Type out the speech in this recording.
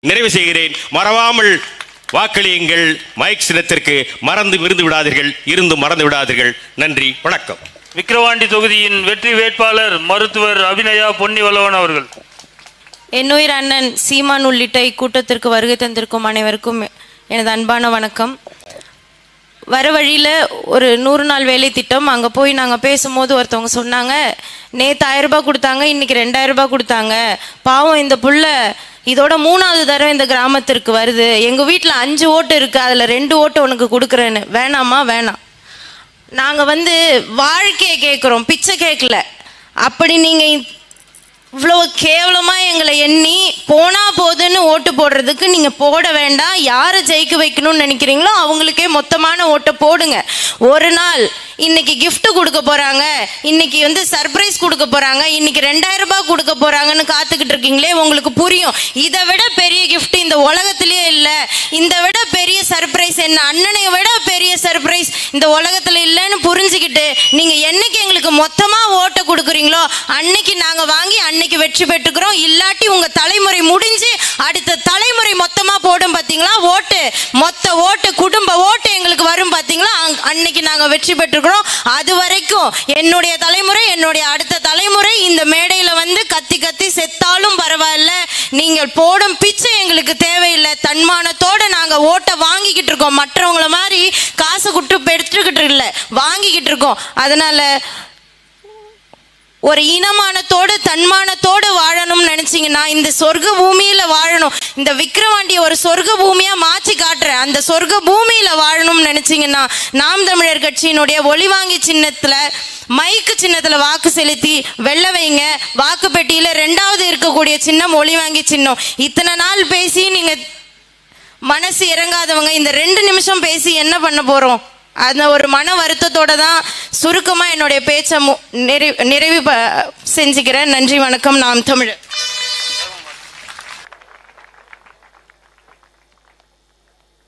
நிறைவு செய்கிறேன். மறவாமல் வாக்களியுங்கள். மைக் சின்னத்திற்கு மறந்து விடாதீர்கள், இருந்து மறந்து விடாதீர்கள். நன்றி, வணக்கம். விக்கிரவாண்டி தொகுதியின் வெற்றி வேட்பாளர் மருத்துவர் அபிநயா பொன்னிவல்லவன் அவர்கள். என்னுயிர் அண்ணன் சீமான் உள்ளிட்ட இக்கூட்டத்திற்கு வருகை தந்திருக்கும் அனைவருக்கும் எனது அன்பான வணக்கம். வர வழியில் ஒரு 100 நாள் வேலை திட்டம், அங்கே போய் நாங்கள் பேசும்போது ஒருத்தவங்க சொன்னாங்க, நேற்று 1000 ரூபாய் கொடுத்தாங்க, இன்றைக்கி 2000 ரூபாய் கொடுத்தாங்க, பாவம் இந்த புள்ள இதோட 3வது தடவை இந்த கிராமத்திற்கு வருது, எங்கள் வீட்டில் 5 ஓட்டு இருக்குது, அதில் 2 ஓட்டு உனக்கு கொடுக்குறேன்னு. வேணாமா? வேணாம். நாங்கள் வாழ்க்கையை கேட்குறோம், பிச்சை கேட்கல. அப்படி நீங்கள் இவ்வளோ கேவலமாக எங்களை எண்ணி போனால் போதுன்னு ஓட்டு போடுறதுக்கு நீங்கள் போட வேண்டாம். யாரை ஜெயிக்க வைக்கணும்னு நினைக்கிறீங்களோ அவங்களுக்கே மொத்தமான ஓட்டை போடுங்க. ஒரு நாள் இன்னைக்கு கிஃப்ட் கொடுக்க போகிறாங்க, இன்னைக்கு சர்ப்ரைஸ் கொடுக்க போகிறாங்க, இன்னைக்கு 2000 ரூபாய் கொடுக்க போகிறாங்கன்னு காத்துக்கிட்டு இருக்கீங்களே, உங்களுக்கு புரியும். இதை விட பெரிய கிஃப்ட் இந்த உலகத்திலே இல்லை, இதை விட பெரிய சர்ப்ரைஸ் என்ன, அண்ணனை விட பெரிய சர்ப்ரைஸ் இந்த உலகத்தில் இல்லைன்னு புரிஞ்சுக்கிட்டு நீங்கள் என்னைக்கு எங்களுக்கு மொத்தமாக ஓட்டை கொடுக்குறீங்களோ அன்னைக்கு நாங்கள் வாங்கி அன்னைக்கு வெற்றி பெற்றுக்கிறோம். இல்லாட்டி உங்க தலைமுறை முடிஞ்சு அடுத்த தலைமுறை மொத்தமா போடும் பாத்தீங்களா ஓட்டு, மொத்த ஓட்டு குடும்ப ஓட்டு எங்களுக்கு வரும் பாத்தீங்களா, அன்னைக்கு நாங்க வெற்றி பெற்றுக்கிறோம். அது வரைக்கும் என்னுடைய தலைமுறை, என்னுடைய அடுத்த தலைமுறை இந்த மேடையில கத்தி கத்தி செத்தாலும் பரவாயில்ல, நீங்கள் போடும் பிச்சை எங்களுக்கு தேவையில்லை. தன்மானத்தோட நாங்க ஓட்டை வாங்கிக்கிட்டு இருக்கோம், மற்றவங்கள மாதிரி காசு குட்டு பெற்றுக்கிட்டு இல்லை, வாங்கிக்கிட்டு இருக்கோம். அதனால ஒரு இனமானத்தோடு தன்மானத்தோடு வாழணும்னு நினைச்சீங்கன்னா இந்த சொர்க்க பூமியில வாழணும். இந்த விக்கிரவாண்டியை ஒரு சொர்க்க பூமியா மாற்றி காட்டுறேன். அந்த சொர்க்க பூமியில வாழணும்னு நினைச்சீங்கன்னா நாம் தமிழர் கட்சியினுடைய ஒளிவாங்கி சின்னத்துல, மைக்கு சின்னத்துல வாக்கு செலுத்தி வெள்ள வைங்க. வாக்கு பெட்டியில 2வது இருக்கக்கூடிய சின்னம் ஒளிவாங்கி சின்னம். இத்தனை நாள் பேசி நீங்க மனசு இறங்காதவங்க இந்த 2 நிமிஷம் பேசி என்ன பண்ண போறோம்? அந்த ஒரு மன வருத்தத்தோட தான் சுருக்கமாக என்னுடைய பேச்சை நிறைவு செஞ்சுக்கிறேன். நன்றி, வணக்கம். நாம் தமிழர்.